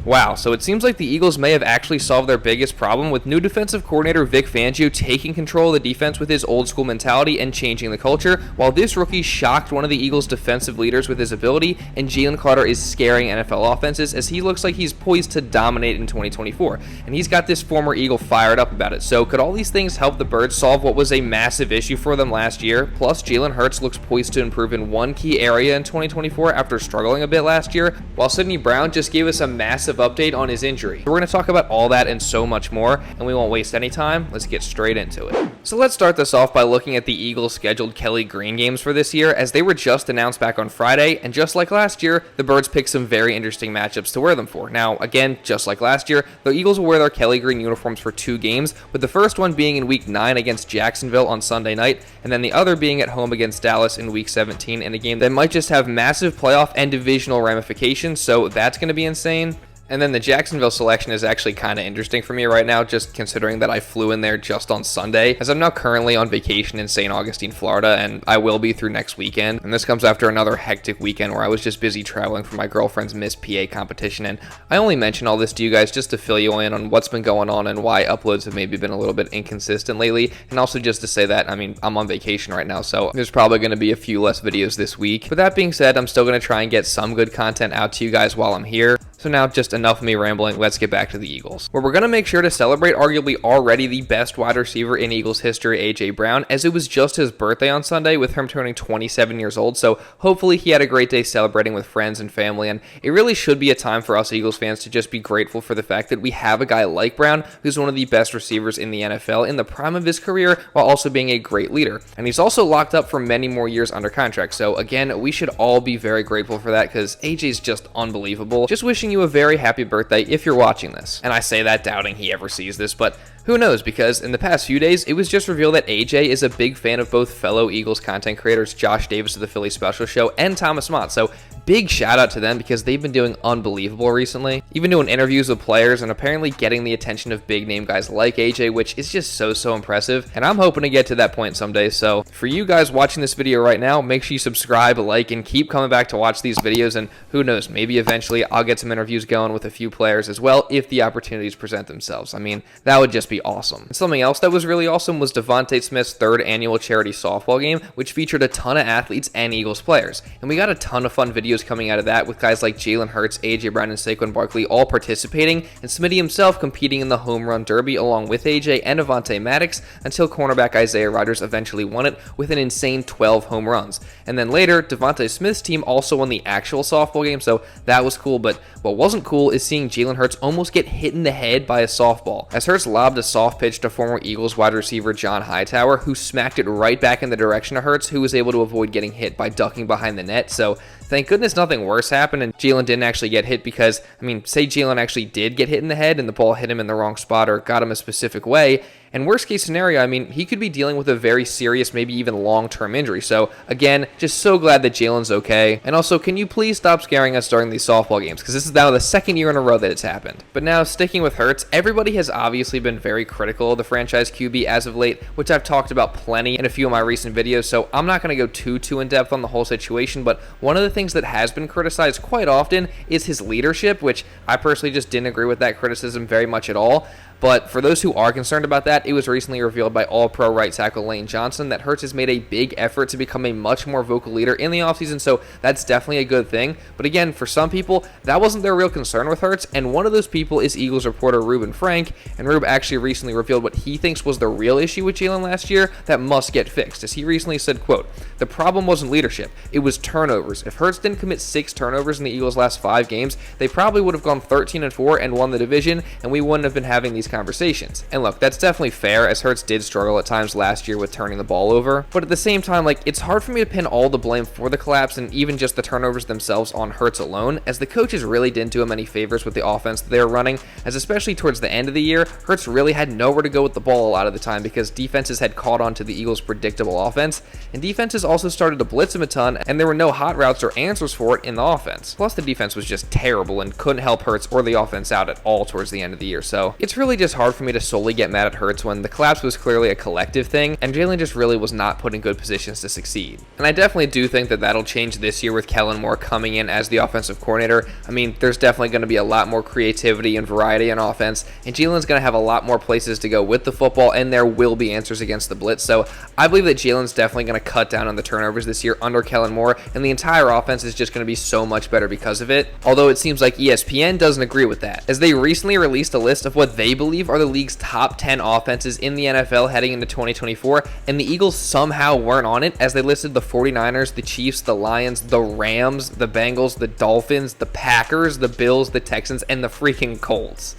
Wow, so it seems like the Eagles may have actually solved their biggest problem with new defensive coordinator Vic Fangio taking control of the defense with his old school mentality and changing the culture, while this rookie shocked one of the Eagles' defensive leaders with his ability, and Jalen Carter is scaring NFL offenses as he looks like he's poised to dominate in 2024. And he's got this former Eagle fired up about it. So could all these things help the Birds solve what was a massive issue for them last year? Plus, Jalen Hurts looks poised to improve in one key area in 2024 after struggling a bit last year, while Sidney Brown just gave us a massive update on his injury. So we're going to talk about all that and so much more, and we won't waste any time. Let's get straight into it. So let's start this off by looking at the Eagles' scheduled Kelly Green games for this year, as they were just announced back on Friday, and just like last year, the Birds picked some very interesting matchups to wear them for. Now, again, just like last year, the Eagles will wear their Kelly Green uniforms for 2 games, with the first one being in Week 9 against Jacksonville on Sunday night, and then the other being at home against Dallas in Week 17 in a game that might just have massive playoff and divisional ramifications, so that's going to be insane. And then the Jacksonville selection is actually kind of interesting for me right now, just considering that I flew in there just on Sunday, as I'm now currently on vacation in St. Augustine, Florida, and I will be through next weekend. And this comes after another hectic weekend where I was just busy traveling for my girlfriend's Miss PA competition. And I only mention all this to you guys just to fill you in on what's been going on and why uploads have maybe been a little bit inconsistent lately. And also just to say that, I mean, I'm on vacation right now, so there's probably going to be a few less videos this week. But that being said, I'm still going to try and get some good content out to you guys while I'm here. So now, just enough of me rambling, let's get back to the Eagles, where we're going to make sure to celebrate arguably already the best wide receiver in Eagles history, A.J. Brown, as it was just his birthday on Sunday with him turning 27 years old, so hopefully he had a great day celebrating with friends and family, and it really should be a time for us Eagles fans to just be grateful for the fact that we have a guy like Brown, who's one of the best receivers in the NFL in the prime of his career, while also being a great leader. And he's also locked up for many more years under contract, so again, we should all be very grateful for that, because AJ's just unbelievable. Just wishing you a very happy birthday if you're watching this. And I say that doubting he ever sees this, but who knows, because in the past few days, it was just revealed that AJ is a big fan of both fellow Eagles content creators Josh Davis of the Philly Special Show and Thomas Mott, so big shout out to them because they've been doing unbelievable recently, even doing interviews with players and apparently getting the attention of big name guys like AJ, which is just so impressive, and I'm hoping to get to that point someday. So for you guys watching this video right now, make sure you subscribe, like, and keep coming back to watch these videos, and who knows, maybe eventually I'll get some interviews going with a few players as well if the opportunities present themselves. I mean, that would just be awesome. And something else that was really awesome was DeVonta Smith's 3rd annual charity softball game, which featured a ton of athletes and Eagles players, and we got a ton of fun videos coming out of that with guys like Jalen Hurts, AJ Brown, and Saquon Barkley all participating, and Smitty himself competing in the home run derby along with AJ and Avonte Maddox until cornerback Isaiah Rodgers eventually won it with an insane 12 home runs. And then later, DeVonta Smith's team also won the actual softball game, so that was cool, but what wasn't cool is seeing Jalen Hurts almost get hit in the head by a softball, as Hurts lobbed a soft pitch to former Eagles wide receiver John Hightower, who smacked it right back in the direction of Hurts, who was able to avoid getting hit by ducking behind the net. So thank goodness nothing worse happened and Jalen didn't actually get hit, because, I mean, say Jalen actually did get hit in the head and the ball hit him in the wrong spot or got him a specific way, and worst case scenario, I mean, he could be dealing with a very serious, maybe even long-term injury. So again, just so glad that Jalen's okay. And also, can you please stop scaring us during these softball games, because this is now the 2nd year in a row that it's happened. But now, sticking with Hurts, everybody has obviously been very critical of the franchise QB as of late, which I've talked about plenty in a few of my recent videos, so I'm not going to go too in-depth on the whole situation, but one of the things that has been criticized quite often is his leadership, which I personally just didn't agree with that criticism very much at all. But for those who are concerned about that, it was recently revealed by All-Pro right tackle Lane Johnson that Hurts has made a big effort to become a much more vocal leader in the offseason, so that's definitely a good thing. But again, for some people, that wasn't their real concern with Hurts, and one of those people is Eagles reporter Reuben Frank, and Rube actually recently revealed what he thinks was the real issue with Jalen last year that must get fixed, as he recently said, quote, "The problem wasn't leadership, it was turnovers. If Hurts didn't commit 6 turnovers in the Eagles' last 5 games, they probably would have gone 13-4 and won the division, and we wouldn't have been having these conversations." And look, that's definitely fair, as Hurts did struggle at times last year with turning the ball over, but at the same time, like, it's hard for me to pin all the blame for the collapse and even just the turnovers themselves on Hurts alone, as the coaches really didn't do him any favors with the offense that they were running, as especially towards the end of the year, Hurts really had nowhere to go with the ball a lot of the time because defenses had caught on to the Eagles' predictable offense, and defenses also started to blitz him a ton, and there were no hot routes or answers for it in the offense. Plus, the defense was just terrible and couldn't help Hurts or the offense out at all towards the end of the year, so it's really really just hard for me to solely get mad at Hurts when the collapse was clearly a collective thing, and Jalen just really was not put in good positions to succeed. And I definitely do think that that'll change this year with Kellen Moore coming in as the offensive coordinator. I mean, there's definitely going to be a lot more creativity and variety in offense, and Jalen's going to have a lot more places to go with the football, and there will be answers against the blitz. So I believe that Jalen's definitely going to cut down on the turnovers this year under Kellen Moore, and the entire offense is just going to be so much better because of it. Although it seems like ESPN doesn't agree with that, as they recently released a list of what they believe are the league's top 10 offenses in the NFL heading into 2024, and the Eagles somehow weren't on it, as they listed the 49ers, the Chiefs, the Lions, the Rams, the Bengals, the Dolphins, the Packers, the Bills, the Texans, and the freaking Colts.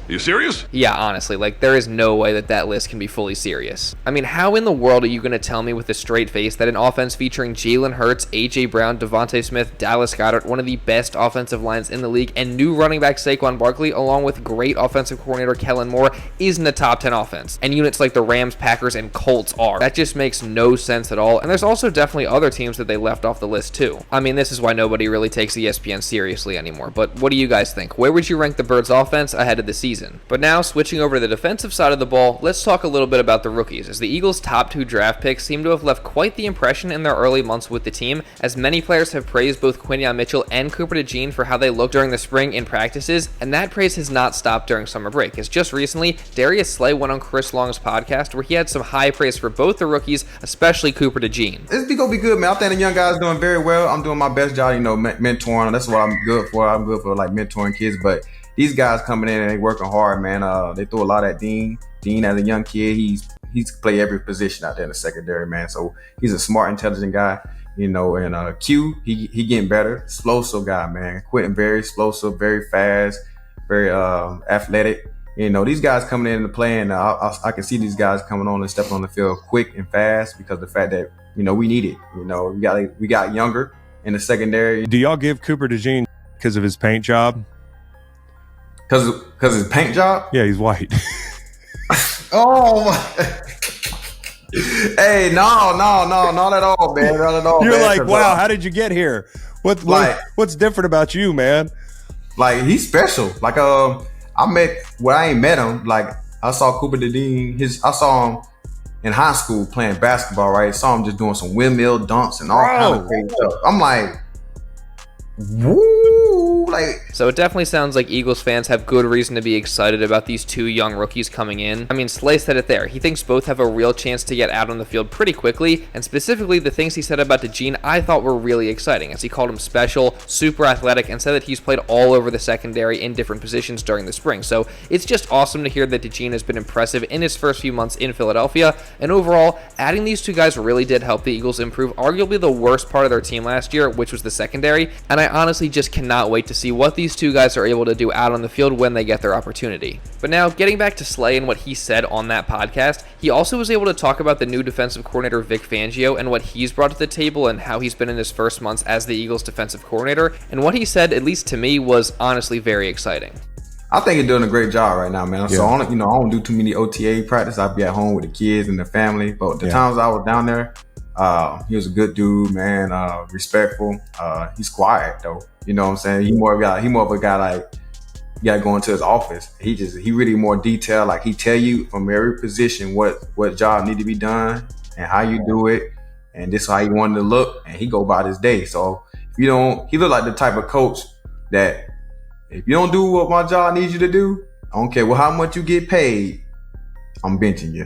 You serious? Yeah, honestly, like, there is no way that that list can be fully serious. I mean, how in the world are you going to tell me with a straight face that an offense featuring Jalen Hurts, A.J. Brown, DeVonta Smith, Dallas Goedert, one of the best offensive lines in the league, and new running back Saquon Barkley, along with great offensive coordinator Kellen Moore, isn't a top 10 offense? And units like the Rams, Packers, and Colts are. That just makes no sense at all, and there's also definitely other teams that they left off the list too. I mean, this is why nobody really takes ESPN seriously anymore, but what do you guys think? Where would you rank the Birds' offense ahead of the season? But now, switching over to the defensive side of the ball, let's talk a little bit about the rookies, as the Eagles' top 2 draft picks seem to have left quite the impression in their early months with the team, as many players have praised both Quinyon Mitchell and Cooper DeJean for how they looked during the spring in practices, and that praise has not stopped during summer break, as just recently, Darius Slay went on Chris Long's podcast where he had some high praise for both the rookies, especially Cooper DeJean. It's gonna be good, man. I think the young guys doing very well. I'm doing my best job, mentoring. That's what I'm good for. I'm good for, like, mentoring kids, but these guys coming in and they working hard, man. They throw a lot at Dean. Dean, as a young kid, he's play every position out there in the secondary, man. So he's a smart, intelligent guy, and Q, he getting better. Explosive guy, man. Quinton, very explosive, very fast, very athletic. These guys coming in and playing, I can see these guys coming on and stepping on the field quick and fast because of the fact that, we need it. We got younger in the secondary. Do y'all give Cooper DeJean because of his paint job? Because his paint job? Yeah, he's white. Oh, my. Hey, no, not at all, man. Not at all. You're man, like, wow, how did you get here? What's different about you, man? Like, he's special. Like, I ain't met him. Like, I saw Cooper DeJean. I saw him in high school playing basketball, right? Saw him just doing some windmill dunks and all kind of crazy stuff. I'm like, woo, so it definitely sounds like Eagles fans have good reason to be excited about these 2 young rookies coming in. I mean, Slay said it there. He thinks both have a real chance to get out on the field pretty quickly, and specifically the things he said about DeJean I thought were really exciting, as he called him special, super athletic, and said that he's played all over the secondary in different positions during the spring. So it's just awesome to hear that DeJean has been impressive in his first few months in Philadelphia, and overall, adding these 2 guys really did help the Eagles improve arguably the worst part of their team last year, which was the secondary, and I honestly just cannot wait to see what these 2 guys are able to do out on the field when they get their opportunity. But now, getting back to Slay and what he said on that podcast, he also was able to talk about the new defensive coordinator Vic Fangio and what he's brought to the table and how he's been in his first months as the Eagles defensive coordinator, and what he said, at least to me, was honestly very exciting. I think he's doing a great job right now, man. Yeah. So I don't do too many OTA practice. I'll be at home with the kids and the family, but the times I was down there, he was a good dude, man. Respectful. He's quiet though. You know what I'm saying? He more of a guy like, you gotta go into his office. He really more detailed. Like, he tell you from every position what job need to be done and how you do it, and this is how you want it to look, and he go about his day. So he look like the type of coach that if you don't do what my job needs you to do, I don't care how much you get paid, I'm benching you.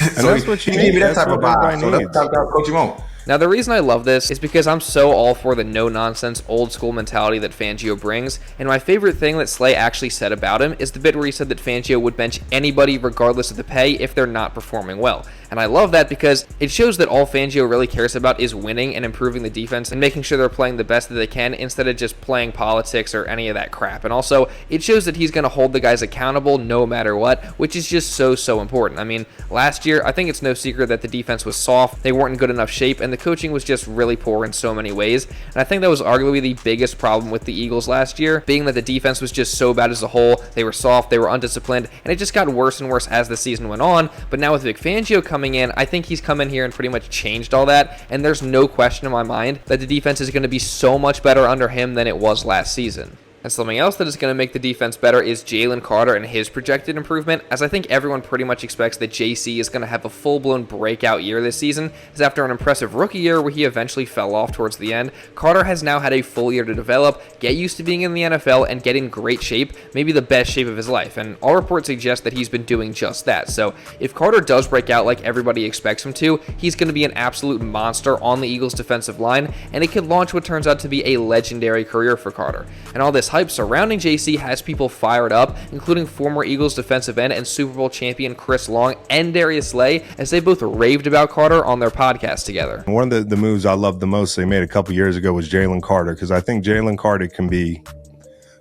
And so that's what you need. That's what everybody needs. That's the type of coach you want. Now, the reason I love this is because I'm so all for the no-nonsense, old-school mentality that Fangio brings, and my favorite thing that Slay actually said about him is the bit where he said that Fangio would bench anybody regardless of the pay if they're not performing well. And I love that because it shows that all Fangio really cares about is winning and improving the defense and making sure they're playing the best that they can instead of just playing politics or any of that crap. And also, it shows that he's going to hold the guys accountable no matter what, which is just so important. I mean, last year, I think it's no secret that the defense was soft, they weren't in good enough shape, and the coaching was just really poor in so many ways. And I think that was arguably the biggest problem with the Eagles last year, being that the defense was just so bad as a whole. They were soft, they were undisciplined, and it just got worse and worse as the season went on. But now with Vic Fangio coming in, I think he's come in here and pretty much changed all that, and there's no question in my mind that the defense is going to be so much better under him than it was last season. And something else that is going to make the defense better is Jalen Carter and his projected improvement, as I think everyone pretty much expects that JC is going to have a full-blown breakout year this season, as after an impressive rookie year where he eventually fell off towards the end, Carter has now had a full year to develop, get used to being in the NFL, and get in great shape, maybe the best shape of his life, and all reports suggest that he's been doing just that. So if Carter does break out like everybody expects him to, he's going to be an absolute monster on the Eagles defensive line, and it could launch what turns out to be a legendary career for Carter. And all this hype surrounding JC has people fired up, including former Eagles defensive end and Super Bowl champion Chris Long and Darius Slay, as they both raved about Carter on their podcast together. One of the moves I loved the most they made a couple years ago was Jalen Carter, because I think Jalen Carter can be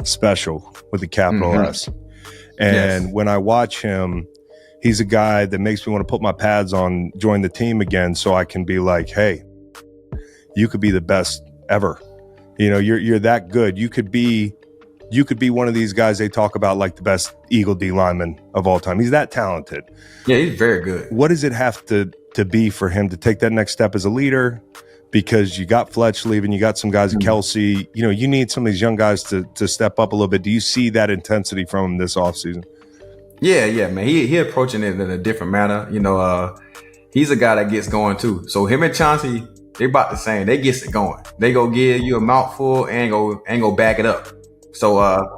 special with the capital S. And when I watch him, he's a guy that makes me want to put my pads on, join the team again, so I can be like, hey, you could be the best ever. You know, you're that good. You could be one of these guys they talk about like the best Eagle D lineman of all time. He's that talented. Yeah, he's very good. What does it have to be for him to take that next step as a leader? Because you got Fletch leaving, you got some guys at Kelsey. You know, you need some of these young guys to step up a little bit. Do you see that intensity from him this offseason? Yeah, man. He approaching it in a different manner. You know, he's a guy that gets going too. So him and Chauncey, they about the same. They gets it going. They go give you a mouthful and go back it up. So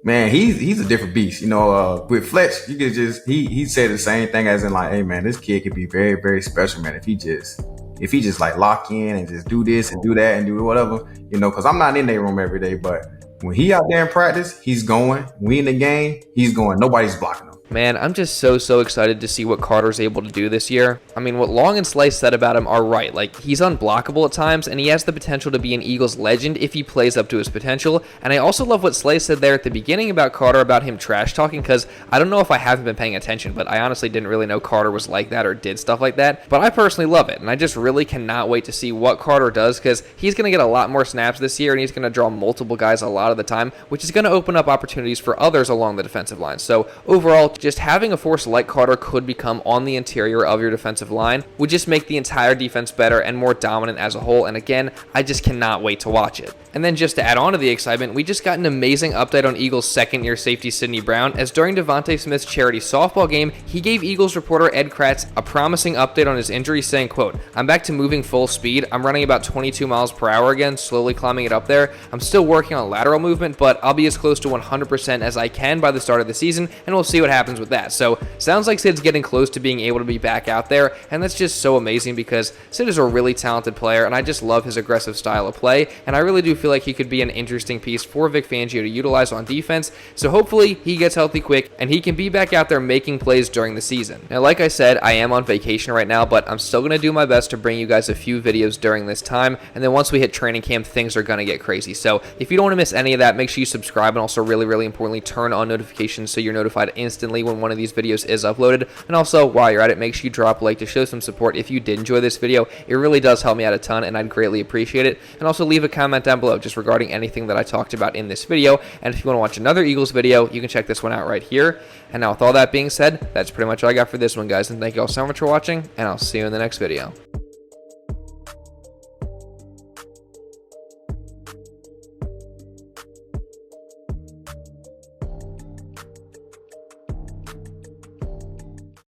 man, he's a different beast. You know, with Fletch, you could just he said the same thing as in like, hey man, this kid could be very, very special, man, if he just like lock in and just do this and do that and do whatever, you know, because I'm not in their room every day, but when he out there in practice, he's going. We in the game, he's going. Nobody's blocking him. Man, I'm just so excited to see what Carter's able to do this year. I mean, what Long and Slay said about him are right. Like, he's unblockable at times, and he has the potential to be an Eagles legend if he plays up to his potential. And I also love what Slay said there at the beginning about Carter, about him trash talking, because I don't know if I haven't been paying attention, but I honestly didn't really know Carter was like that or did stuff like that. But I personally love it, and I just really cannot wait to see what Carter does, because he's going to get a lot more snaps this year, and he's going to draw multiple guys a lot of the time, which is going to open up opportunities for others along the defensive line. So overall, just having a force like Carter could become on the interior of your defensive line would just make the entire defense better and more dominant as a whole. And again, I just cannot wait to watch it. And then just to add on to the excitement, we just got an amazing update on Eagles second-year safety Sidney Brown, as during DeVonta Smith's charity softball game, he gave Eagles reporter Ed Kratz a promising update on his injury, saying, quote, "I'm back to moving full speed. I'm running about 22 miles per hour again, slowly climbing it up there. I'm still working on lateral movement, but I'll be as close to 100% as I can by the start of the season, and we'll see what happens with that." So sounds like Sid's getting close to being able to be back out there, and that's just so amazing because Sid is a really talented player, and I just love his aggressive style of play, and I really do feel like he could be an interesting piece for Vic Fangio to utilize on defense. So hopefully he gets healthy quick, and he can be back out there making plays during the season. Now, like I said, I am on vacation right now, but I'm still going to do my best to bring you guys a few videos during this time, and then once we hit training camp, things are going to get crazy. So if you don't want to miss any of that, make sure you subscribe, and also really importantly, turn on notifications so you're notified instantly when one of these videos is uploaded. And also, while you're at it, make sure you drop a like to show some support if you did enjoy this video. It really does help me out a ton, and I'd greatly appreciate it. And also leave a comment down below just regarding anything that I talked about in this video. And if you want to watch another Eagles video, you can check this one out right here. And now with all that being said, that's pretty much all I got for this one, guys. And thank you all so much for watching, and I'll see you in the next video.